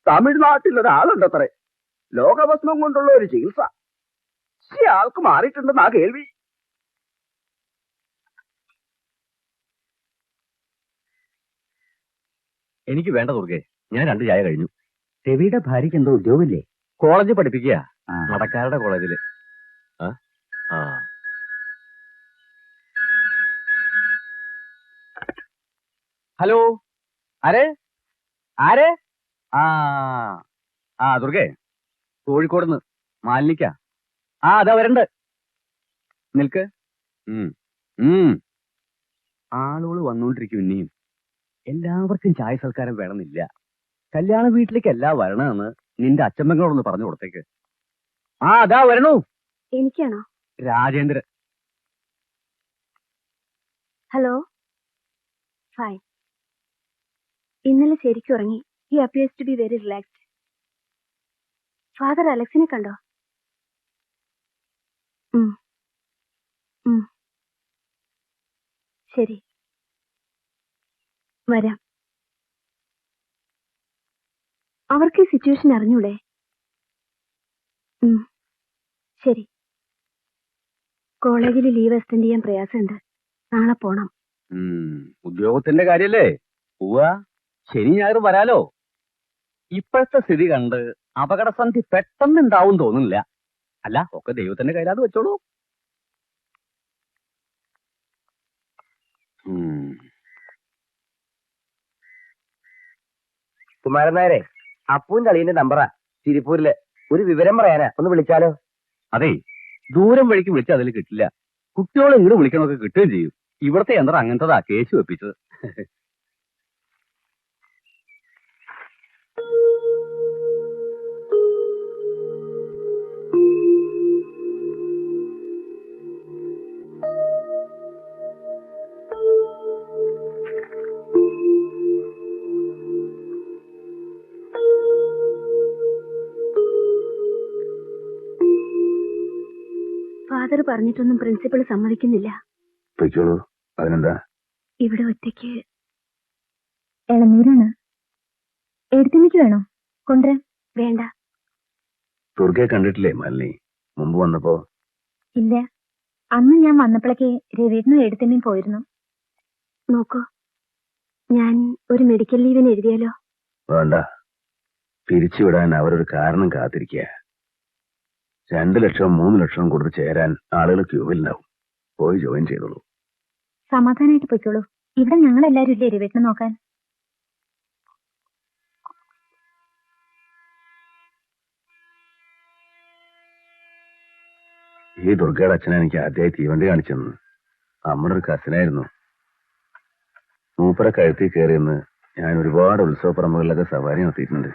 തമിഴ്നാട്ടിലൊരാളുണ്ടത്രേ ലോകഭസ്മം കൊണ്ടുള്ള ഒരു ചികിത്സ. ആൾക്ക് മാറിയിട്ടുണ്ടെന്നാ കേൾവി. എനിക്ക് വേണ്ട ദുർഗെ, ഞാൻ 2 ചായ കഴിഞ്ഞു. രവിയുടെ ഭാര്യയ്ക്ക് എന്തോ ഉദ്യോഗമില്ലേ? കോളേജിൽ പഠിപ്പിക്കുക, നടക്കാരുടെ കോളേജില്. ഹലോ, ആരെ ആരെ? ദുർഗെ, കോഴിക്കോടുന്ന് മാലിനിക്ക. അതാ വരണ്ട്. നിൽക്ക്. ആളുകൾ വന്നുകൊണ്ടിരിക്കും. ഇനിയും എല്ലാവർക്കും ചായ സൽക്കാരം വേണമെന്നില്ല. കല്യാണ വീട്ടിലേക്ക് എല്ലാം വരണമെന്ന് നിന്റെ അച്ഛമ്മകളോടൊന്ന് പറഞ്ഞു കൊടുത്തേക്ക്. അതാ വരണു. എനിക്കാണോ? രാജേന്ദ്രൻ. ഹലോ. ഫൈൻ. ഇന്നലെ ശരിക്കും ഉറങ്ങി. He appears to be very relaxed. Father അലക്സിനെ കണ്ടോ? ശരി, വരാം. അവർക്ക് ഈ സിറ്റുവേഷൻ അറിഞ്ഞൂടെ? ശരി. കോളേജിൽ ലീവ് എക്സ്റ്റെൻഡ് ചെയ്യാൻ പ്രയാസമുണ്ട്. നാളെ പോണം. ഉദ്യോഗത്തിന്റെ കാര്യല്ലേ? പോവാ. ശനി ഞായറും വരാലോ. ഇപ്പോഴത്തെ സ്ഥിതി കണ്ട് അപകടസന്ധി പെട്ടെന്ന് ഉണ്ടാവും തോന്നുന്നില്ല. അല്ല, ഒക്കെ ദൈവത്തിന്റെ കയ്യിലാന്ന് വെച്ചോളൂ. കുമാരൻ നായരെ, അപ്പൂന്റെ അളിയന്റെ നമ്പറാ. തിരുപ്പൂരില്. ഒരു വിവരം പറയാനാ, ഒന്ന് വിളിച്ചാലോ? അതെ, ദൂരം വഴിക്ക് വിളിച്ചാൽ അതിൽ കിട്ടില്ല. കുട്ടികളെ ഇങ്ങോട്ട് വിളിക്കണമൊക്കെ കിട്ടുകയും ചെയ്യും. ഇവിടത്തെ യന്ത്രം അങ്ങനത്തതാ, കേസ് വെപ്പിച്ചത്. ഫാദർ പറഞ്ഞിട്ടൊന്നും പ്രിൻസിപ്പൾ സമ്മതിക്കുന്നില്ല. അതിനെന്താ? ഇവിടെ ഒറ്റയ്ക്ക്. ഇളനീരാണ്. എഴുത്തിനിക്ക് വേണോ? കൊണ്ടുവരാൻ. വേണ്ട. ദുർഗയെ കണ്ടിട്ടില്ലേ മാലിനി മുമ്പ് വന്നപ്പോ? ഇല്ല, അന്ന് ഞാൻ വന്നപ്പോഴേക്ക് രവീട്ടിനും എഴുത്തിനും പോയിരുന്നു. നോക്കൂ, ഞാൻ ഒരു മെഡിക്കൽ ലീവിന് എഴുതിയാലോ? വേണ്ട, പിരിച്ചുവിടാൻ അവരൊരു കാരണം കാത്തിരിക്കുക. 2 ലക്ഷം 3 ലക്ഷം കൊടുത്ത് ചേരാൻ ആളുകൾ ക്യൂവിലുണ്ടാവും. പോയി ജോയിൻ ചെയ്തോളൂ. സമാധാനമായിട്ട് പൊയ്ക്കോളൂ. ഇവിടെ ഞങ്ങളെല്ലാരും ഇല്ലേ രവീട്ടിനെ നോക്കാൻ? ഈ ദുർഗയുടെ അച്ഛനെ എനിക്ക് ആദ്യമായി തീവണ്ടി കാണിച്ചെന്ന്. നമ്മുടെ ഒരു കസിനായിരുന്നു. മൂപ്പര കഴുത്തിൽ കയറിയെന്ന് ഞാൻ ഒരുപാട് ഉത്സവപ്പറമ്പുകളിലൊക്കെ സവാരി നടത്തിയിട്ടുണ്ട്.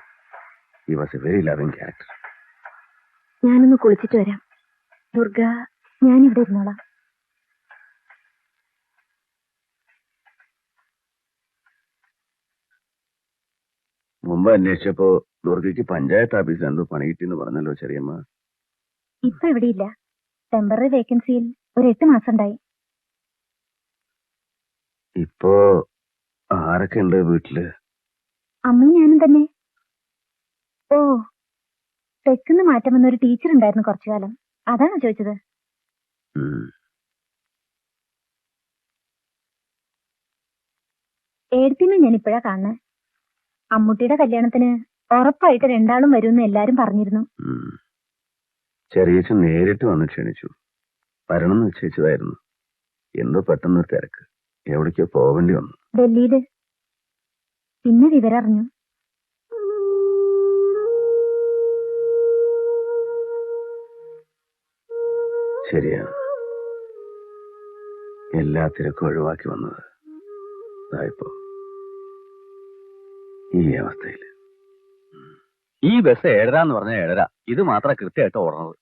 He was A very loving character. ഞാനൊന്ന് കുളിച്ചിട്ട് വരാം. ദുർഗ, ഞാനിവിടെ ഇരുന്നോളാം. മുമ്പ് അന്വേഷിച്ചപ്പോ ദുർഗയ്ക്ക് പഞ്ചായത്ത് ഓഫീസിൽ എന്തോ പണി കിട്ടിയെന്ന് പറഞ്ഞല്ലോ ചെറിയമ്മ. ഇപ്പൊ എവിടെയില്ല. ടെമ്പററി വേക്കൻസിയിൽ ഒരു 8 മാസം ഉണ്ടായി. ഇപ്പോ ആരൊക്കെ ഉണ്ട് വീട്ടില്? അമ്മയും ഞാനും തന്നെ. ഓ, തെക്കുന്ന് മാറ്റം വന്ന ഒരു ടീച്ചർ ഉണ്ടായിരുന്നു കുറച്ചു കാലം. അതാണോ ചോദിച്ചത്? എഴുത്തിനെ ഞാൻ ഇപ്പോഴാ കാണുന്നത്. അമ്മൂട്ടിയുടെ കല്യാണത്തിന് ഉറപ്പായിട്ട് 2 ആളും വരുമെന്ന് എല്ലാരും പറഞ്ഞിരുന്നു. ചെറിയച്ഛൻ നേരിട്ട് വന്ന് ക്ഷണിച്ചു. വരണമെന്ന് നിശ്ചയിച്ചതായിരുന്നു. എന്തോ പെട്ടെന്നൊരു തിരക്ക്. എവിടേക്കോ പോവേണ്ടി വന്നു. ഡൽഹിയില്. പിന്നെ വിവരം അറിഞ്ഞു. ശരിയാണ്, എല്ലാ തിരക്കും ഒഴിവാക്കി വന്നത് ഇപ്പോ ഈ അവസ്ഥയില്. ഈ ബസ് 7:30 എന്ന് പറഞ്ഞാൽ 7:30. ഇത് മാത്രം കൃത്യമായിട്ട് ഓടണത്.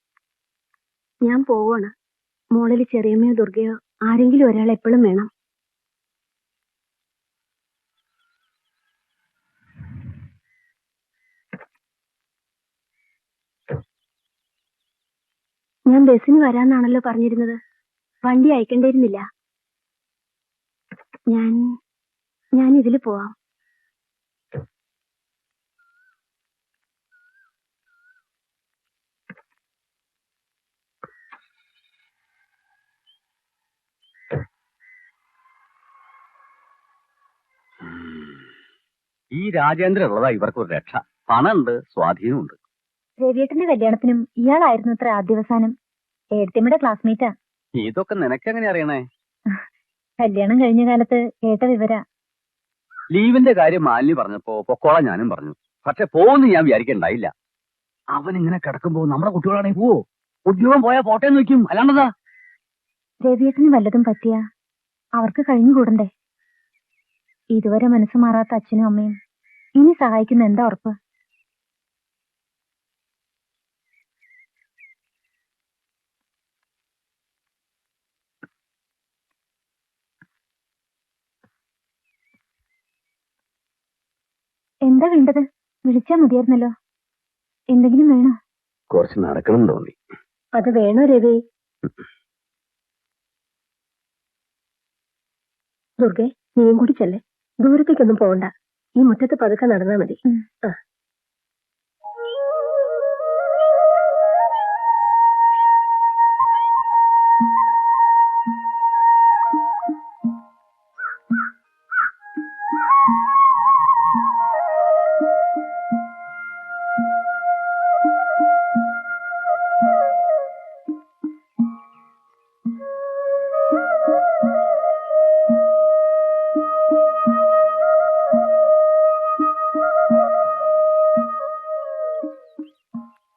ഞാൻ പോവാണ്. മോളിൽ ചെറിയമ്മയോ ദുർഗയോ ആരെങ്കിലും ഒരാൾ എപ്പോഴും വേണം. ഞാൻ ബസ്സിന് വരാന്നാണല്ലോ പറഞ്ഞിരുന്നത്. വണ്ടി അയക്കേണ്ടിയിരുന്നില്ല. ഞാൻ ഇതില് പോവാം. ഈ രാജേന്ദ്രൻ ഉള്ളതാ ഇവർക്കൊരു രക്ഷ. പണമുണ്ട്, സ്വാധീനമുണ്ട്. രവിയേട്ടന്റെ കല്യാണത്തിനും ഇയാളായിരുന്നു അത്ര ആദ്യവസാനം. ഏടത്തിയമ്മയുടെ ക്ലാസ്മേറ്റാ. ഇതൊക്കെ നിനക്കെങ്ങനെ അറിയണേ? കല്യാണം കഴിഞ്ഞ കാലത്ത് കേട്ട വിവര. ലീവിന്റെ കാര്യം മാലിന്യ പറഞ്ഞപ്പോ പൊക്കോളാം ഞാനും പറഞ്ഞു. പക്ഷെ പോകുന്നു ഞാൻ വിചാരിക്കണ്ടായില്ല. അവൻ ഇങ്ങനെ കിടക്കുമ്പോ നമ്മുടെ കുട്ടികളാണെങ്കിൽ പോവോ? ഉദ്യോഗം പോയാ പോട്ടേന്ന് വെക്കും, അല്ലാണ്ടതാ. രവിയേട്ടന് വല്ലതും പറ്റിയ അവർക്ക് കഴിഞ്ഞുകൂടണ്ടേ? ഇതുവരെ മനസ്സ് മാറാത്ത അച്ഛനും അമ്മയും ഇനി സഹായിക്കുന്ന എന്താ ഉറപ്പ്? എന്താ വേണ്ടത്? വിളിച്ചാ മതിയായിരുന്നല്ലോ. എന്തെങ്കിലും വേണോ? കുറച്ച് നടക്കണം തോന്നി. അത് വേണോ രവി? ദുർഗെ, നീയും കൂടി ചെല്ലേ. ദൂരത്തേക്കൊന്നും പോകണ്ട. ഈ മുറ്റത്ത് പതുക്കെ നടന്നാ മതി.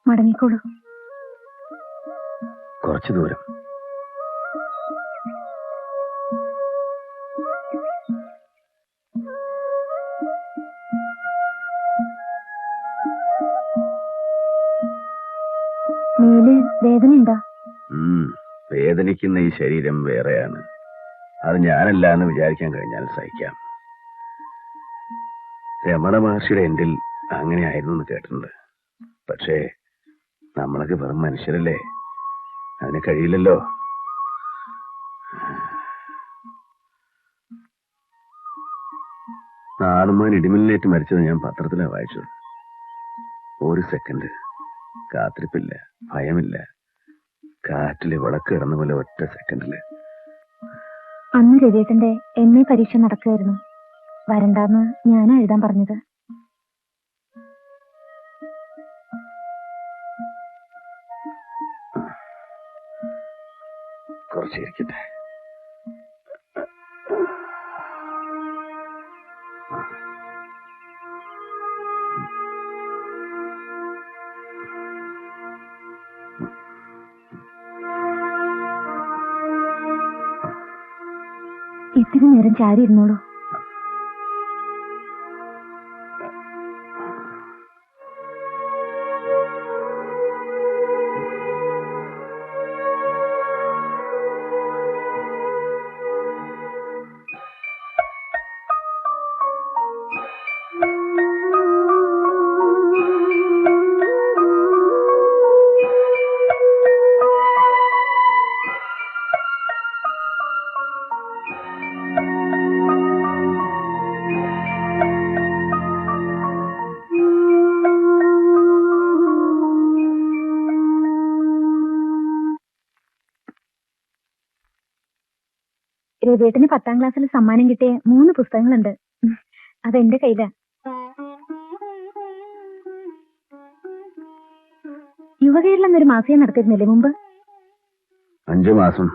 മടങ്ങിക്കോളൂ. കുറച്ചു ദൂരം. മേല് വേദനയുണ്ടോ? വേദനിക്കുന്ന ഈ ശരീരം വേറെയാണ്. അത് ഞാനല്ല എന്ന് വിചാരിക്കാൻ കഴിഞ്ഞാൽ സഹിക്കാം. രമണ മഹർഷിയുടെ എൻഡിൽ അങ്ങനെയായിരുന്നു എന്ന് കേട്ടിട്ടുണ്ട്. പക്ഷേ നമ്മളൊക്കെ വെറും മനുഷ്യരല്ലേ, അതിന് കഴിയില്ലല്ലോ. നാടുമാൻ ഇടിമിന്നേറ്റ് മരിച്ചത് ഞാൻ പത്രത്തിലാണ് വായിച്ചത്. ഒരു സെക്കൻഡ് കാത്തിരിപ്പില്ല, ഭയമില്ല. കാറ്റില് വിളക്ക് കിടന്ന പോലെ ഒറ്റ സെക്കൻഡില്. അന്ന് രവിയേട്ടന്റെ MA പരീക്ഷ നടക്കുകയായിരുന്നു. വരണ്ടാന്ന് ഞാനാ എഴുതാൻ പറഞ്ഞത്. കുറച്ചിരിക്കട്ടെ. ഇത്തിരി നേരം ചാരി ഇരുന്നോളൂ. രവിയേട്ടന് 10ാം ക്ലാസ്സിൽ സമ്മാനം കിട്ടിയ 3 പുസ്തകങ്ങളുണ്ട്. അതെന്റെ കയ്യിലാ. യുവകേരളം എന്നൊരു മാസിക നടത്തിയിരുന്നില്ലേ മുമ്പ്? 5 മാസം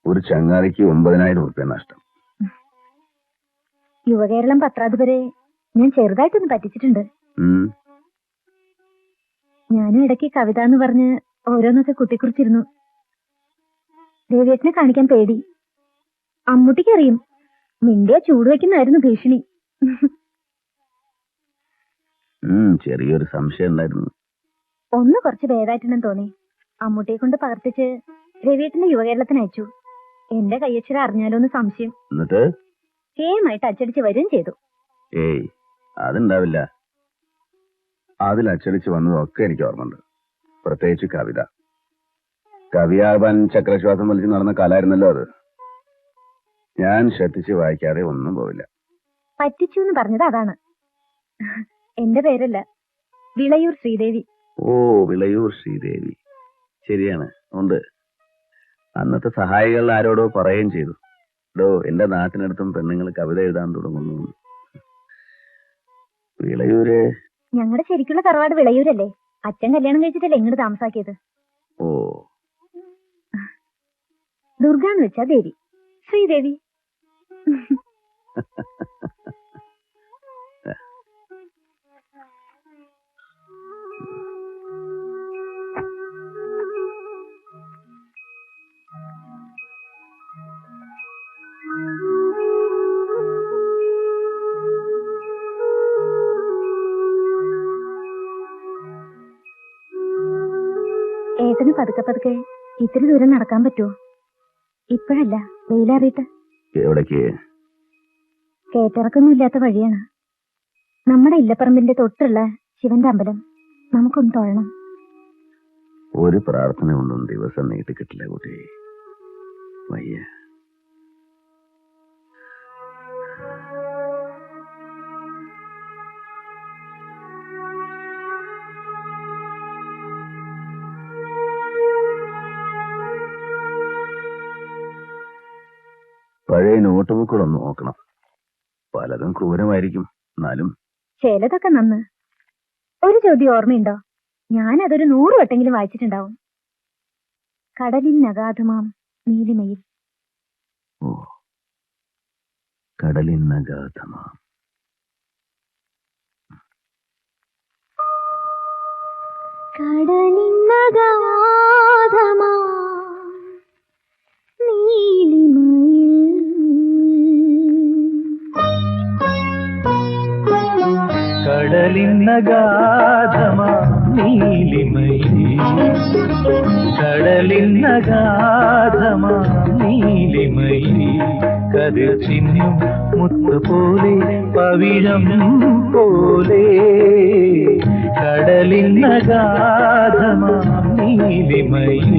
ഒരു ചങ്ങാതിക്ക് 9,000 രൂപ നഷ്ടം. യുവകേരളം പത്രാധിപരെ ഞാൻ ചെറുതായിട്ടൊന്ന് പറ്റിച്ചിട്ടുണ്ട്. ഞാനും ഇടയ്ക്ക് കവിത എന്ന് പറഞ്ഞ് ഓരോന്നൊക്കെ കുത്തിക്കുറിച്ചിരുന്നു. രവിയേട്ടനെ കാണിക്കാൻ പേടി. അമ്മൂട്ടിക്കറിയും. മിണ്ടിയ ചൂട് വയ്ക്കുന്നതായിരുന്നു ഭീഷണി. ചെറിയൊരു സംശയം ഉണ്ടായിരുന്നു. ഒന്ന് കുറച്ച് ഭേദമായിട്ടുണ്ടെന്ന് തോന്നി. അമ്മൂട്ടിയെ കൊണ്ട് പകർത്തിച്ച് രവിയേട്ടന്റെ യുവകേരളത്തിന് അയച്ചു. എന്റെ കയ്യക്ഷരം അറിഞ്ഞാലോന്ന് സംശയം. എന്നിട്ട് സെയിമായിട്ട് അച്ചടിച്ച് വരികയും ചെയ്തു. ഏയ് അതുണ്ടാവില്ല. അതിൽ അച്ചടിച്ച് വന്നതൊക്കെ എനിക്ക് ഓർമ്മയുണ്ട്. പ്രത്യേകിച്ച് കവിത. കവിയാകാൻ ചക്രശ്വാസം വലിച്ച് നടന്ന കാലായിരുന്നല്ലോ അത്. ഞാൻ ശ്രദ്ധിച്ച് വായിക്കാതെ ഒന്നും പോവില്ല. പറ്റിച്ചു എന്ന് പറഞ്ഞത് അതാണ്. എന്റെ പേരല്ല, വിളയൂർ ശ്രീദേവി. ഓ, വിളയൂർ ശ്രീദേവി. ശരിയാണ്, ഉണ്ട്. അന്നത്തെ സഹായികൾ ആരോടോ പറയുകയും ചെയ്തു, എന്റെ നാട്ടിനടുത്തും പെണ്ണുങ്ങൾ കവിത എഴുതാൻ തുടങ്ങുന്നു. വിളയൂര് ഞങ്ങളുടെ ശരിക്കുള്ള തറവാട് വിളയൂരല്ലേ? അച്ഛൻ കല്യാണം കഴിച്ചിട്ടല്ലേ ഇങ്ങോട്ട് താമസാക്കിയത്. ഓ, ദുർഗാന്ന് വെച്ചാ ദേവി, ശ്രീദേവി. ഏട്ടന് പതുക്കെ പതുക്കെ ഇത്തിരി ദൂരം നടക്കാൻ പറ്റുമോ? ഇപ്പോഴല്ല, വെയിലാറിയിട്ട്. എവിടേക്ക്? കേറ്റിറക്കൊന്നും ഇല്ലാത്ത വഴിയാണ്. നമ്മുടെ ഇല്ലപ്പറമ്പിന്റെ തൊട്ടുള്ള ശിവന്റെ അമ്പലം. നമുക്കൊന്ന് തൊഴണം. ഒരു പ്രാർത്ഥന കൊണ്ടൊന്നും ദിവസം നീട്ടിക്കിട്ടില്ല കുട്ടി. വയ്യ. പഴയ നോട്ട് ബുക്കുകളൊന്ന് നോക്കണം. പലതും ക്രൂരമായിരിക്കും, എന്നാലും ചിലതൊക്കെ നന്ന്. ഒരു ചോദ്യം ഓർമ്മയുണ്ടോ? ഞാനതൊരു 100 വട്ടെങ്കിലും വായിച്ചിട്ടുണ്ടാവും. കടലിനഗാധമാം നീലിമയിൽ. ഓ, കടലിനഗാധമാം. കടലിനഗാധമാം കടലിനഗാധമാ നീലിമയിൽ കതിർ ചിന്നും മുത്ത് പോലെ പവിഴം പോലെ കടലിനഗാധമാ നീലിമയിൽ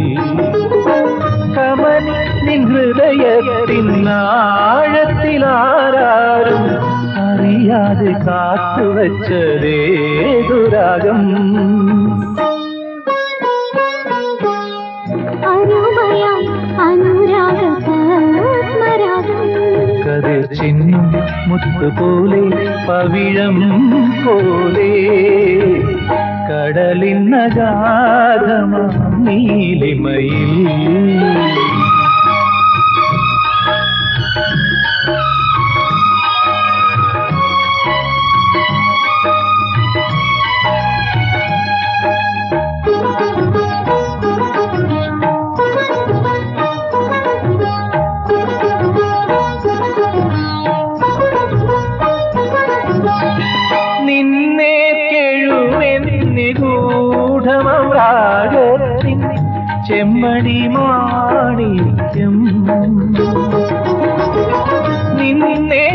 കമനി നിൻ ഹൃദയത്തിനാഴത്തിലാരും അറിയാതെ കാത്തുവച്ചതേതുരാഗം കതിർ ചിന്നും മുത്ത് പോലെ പവിഴം പോലെ കടലിനഗാധമാ നീലിമയിൽ ചെമ്മണി മാണിക്യം നിന്നെ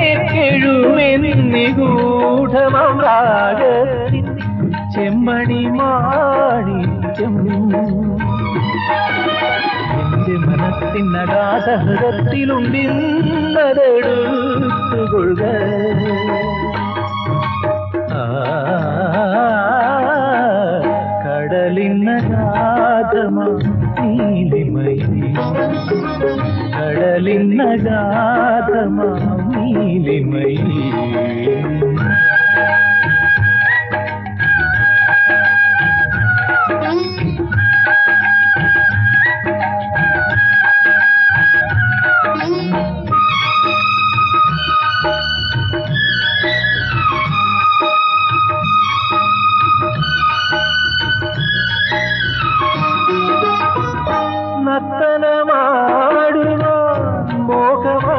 എഴുമെന്നിഗൂഢമരാഗത്തിൻ ചെമ്മണി മാണിക്യം എന്റെ മനസ്സിനഗാധ ഹൃദയത്തിലുണ്ടിന്നതെടുത്തുകൊള്ളുക കടലിനഗാധമാ നീലിമയിൽ കടലിനഗാധമാ നീലിമയിൽ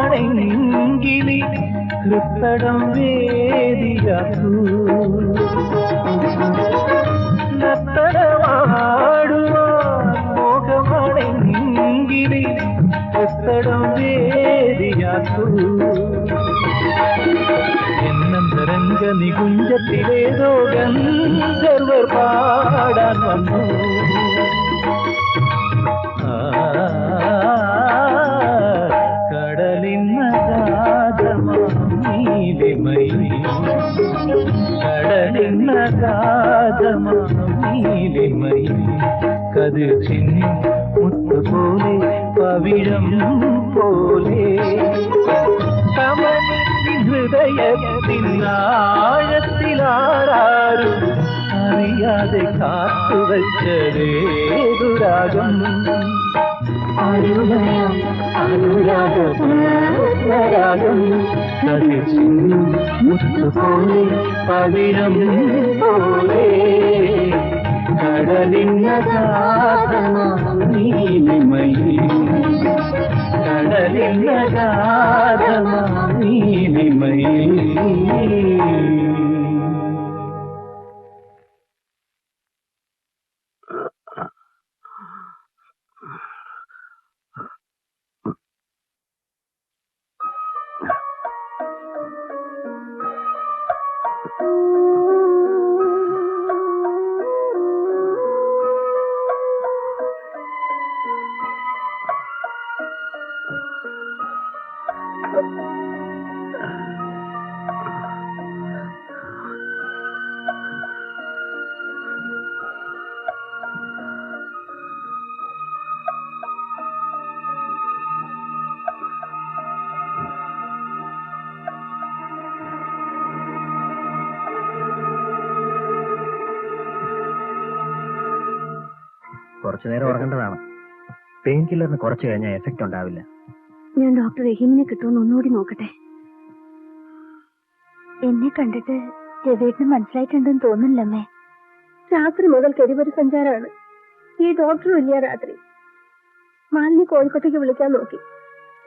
മോഹമണെങ്കിലി ഹൃത്തടം വേദിയാക്കൂ നത്തടമാടുവാൻ മോഹമണെങ്കിലി ഹൃത്തടം വേദിയാക്കൂ എന്നന്തരംഗ നികുഞ്ചത്തിലേതോ ഗന്ധർവർ പാടാൻ വന്നു കടലിനഗാധമാ നീലിമയിൽ കതിർ ചിന്നും മുത്ത് പോലെ പവിഴം പോലെ കമനി ഹൃദയത്തിനാഴത്തിലാരും അറിയാതെ കാത്തുവച്ചതേതുരാഗം അനുരാഗം കതിർച്ചിന്നും മുത്തുപോലെ പവിഴം പോലെ കടലിന്നഗാധമാം നീലിമയിൽ കടലിന്നഗാധമാം നീലിമയിൽ കുറച്ചു നേരം ഉറങ്ങേണ്ടതാണ്. പെയിൻ കില്ലറിന് കുറച്ച് കഴിഞ്ഞാൽ എഫക്റ്റ് ഉണ്ടാവില്ല. ഞാൻ ഡോക്ടർ റഹീമിനെ കിട്ടുമെന്ന് ഒന്നുകൂടി നോക്കട്ടെ. എന്നെ കണ്ടിട്ട് രവേട്ടിന് മനസ്സിലായിട്ടുണ്ടെന്ന് തോന്നുന്നില്ലമ്മേ. രാത്രി മുതൽ കരിപൊരു സഞ്ചാരമാണ്. ഈ ഡോക്ടറും ഇല്ല രാത്രി. മാലിനി കോഴിക്കോട്ടേക്ക് വിളിക്കാൻ നോക്കി.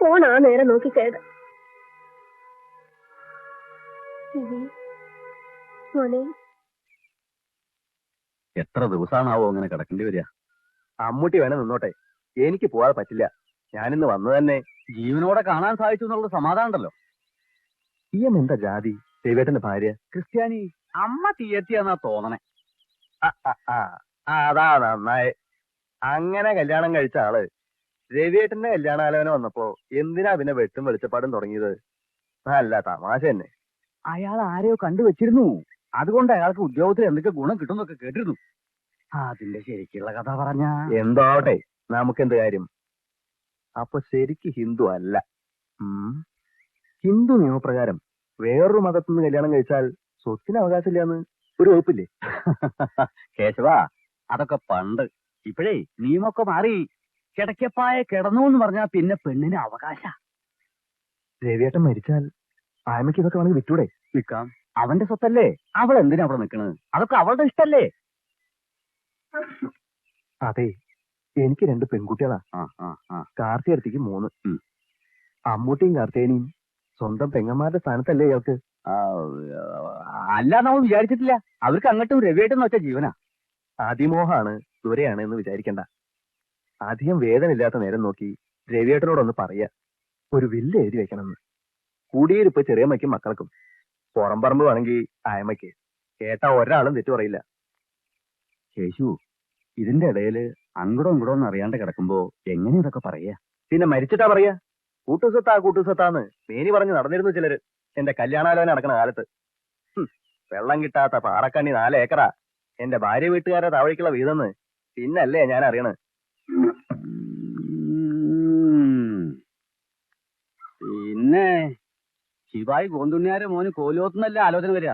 ഫോൺ ആ നേരം നോക്കി കേട്. മോനെ, എത്ര ദിവസമാണാവോ അങ്ങനെ കിടക്കേണ്ടി വരിക? അമ്മൂട്ടി വേണേ നിന്നോട്ടെ, എനിക്ക് പോവാതെ പറ്റില്ല. ഞാനിന്ന് വന്നു തന്നെ. ജീവനോടെ കാണാൻ സാധിച്ചു എന്നുള്ളത് സമാധാനം ഉണ്ടല്ലോ. ഈയം എന്താ ജാതി? രവിയേട്ടന്റെ ഭാര്യ ക്രിസ്ത്യാനി. അമ്മ തീയത്തിയാന്നാ തോന്നണേ. അതാ നന്നായി. അങ്ങനെ കല്യാണം കഴിച്ച ആള് രവിയേട്ടന്റെ കല്യാണാലോചന വന്നപ്പോ എന്തിനാ പിന്നെ വെട്ടും വെളിച്ചപ്പാടും തുടങ്ങിയത്? നല്ല തമാശ തന്നെ. അയാൾ ആരെയോ കണ്ടുവച്ചിരുന്നു. അതുകൊണ്ട് അയാൾക്ക് ഉദ്യോഗത്തിൽ എന്തൊക്കെ ഗുണം കിട്ടുന്നൊക്കെ കേട്ടിരുന്നു. അതിന്റെ ശരിക്കുള്ള കഥ പറഞ്ഞ എന്തോ ആവട്ടെ, നമുക്കെന്ത് കാര്യം? അപ്പൊ ശരിക്ക് ഹിന്ദു അല്ല. ഹിന്ദു നിയമപ്രകാരം വേറൊരു മതത്തിൽ നിന്ന് കല്യാണം കഴിച്ചാൽ സ്വത്തിന് അവകാശമില്ലാന്ന് ഒരു വകുപ്പില്ലേ? കേശവ, അതൊക്കെ പണ്ട്. ഇപ്പോഴേ നിയമമൊക്കെ മാറി. കിടക്കപ്പായ കിടന്നു എന്ന് പറഞ്ഞാൽ പിന്നെ പെണ്ണിന് അവകാശ. രവിയേട്ടൻ മരിച്ചാൽ ആയമയ്ക്ക് ഇതൊക്കെ വേണമെങ്കിൽ വിറ്റൂടെ? വിൽക്കാം. അവന്റെ സ്വത്തല്ലേ. അവൾ എന്തിനാ അവിടെ നിൽക്കണത്? അതൊക്കെ അവളുടെ ഇഷ്ടല്ലേ? അതെ, എനിക്ക് 2 പെൺകുട്ടികളാ. കാർത്തികടുത്തേക്ക് 3. അമ്മൂട്ടിയും കാർത്തികനെയും സ്വന്തം പെങ്ങന്മാരുടെ സ്ഥാനത്തല്ലേ ഇയാൾക്ക്? അല്ല, നമ്മൾ വിചാരിച്ചിട്ടില്ല. അവർക്ക് അങ്ങോട്ടും രവിയായിട്ടെന്ന് വെച്ച ജീവനാ. അതിമോഹാണ്, ദുരയാണ് എന്ന് വിചാരിക്കണ്ട. അധികം വേദന ഇല്ലാത്ത നേരം നോക്കി രവിയേട്ടനോടൊന്ന് പറയാ, ഒരു വില്ല് എഴുതി വെക്കണമെന്ന്. കുടിയിരിപ്പ് ചെറിയമ്മയ്ക്കും മക്കൾക്കും, പുറംപറമ്പ് വേണമെങ്കിൽ ആയമ്മയ്ക്ക്. കേട്ടാ ഒരാളും തെറ്റു പറയില്ല. ശേഷു, ഇതിന്റെ ഇടയില് അങ്ങടോ ഇങ്ങടോ എന്ന് അറിയാണ്ട് കിടക്കുമ്പോ എങ്ങനെ ഇതൊക്കെ പറയാ? പിന്നെ മരിച്ചിട്ടാ പറയാ? കൂട്ടുസ്വത്താന്ന് മേനി പറഞ്ഞു നടന്നിരുന്നു ചിലര് എന്റെ കല്യാണാലോചന നടക്കുന്ന കാലത്ത്. വെള്ളം കിട്ടാത്ത പാറക്കണ്ണി 4 ഏക്കറാ എന്റെ ഭാര്യ വീട്ടുകാരെ താവഴിക്കുള്ള വീതെന്ന് പിന്നല്ലേ ഞാൻ അറിയണത്. പിന്നെ ശിവായി ഗോന്തുണ്ണിയാരെ മോന് കോലോത്തുന്നല്ലേ ആലോചന വരിക?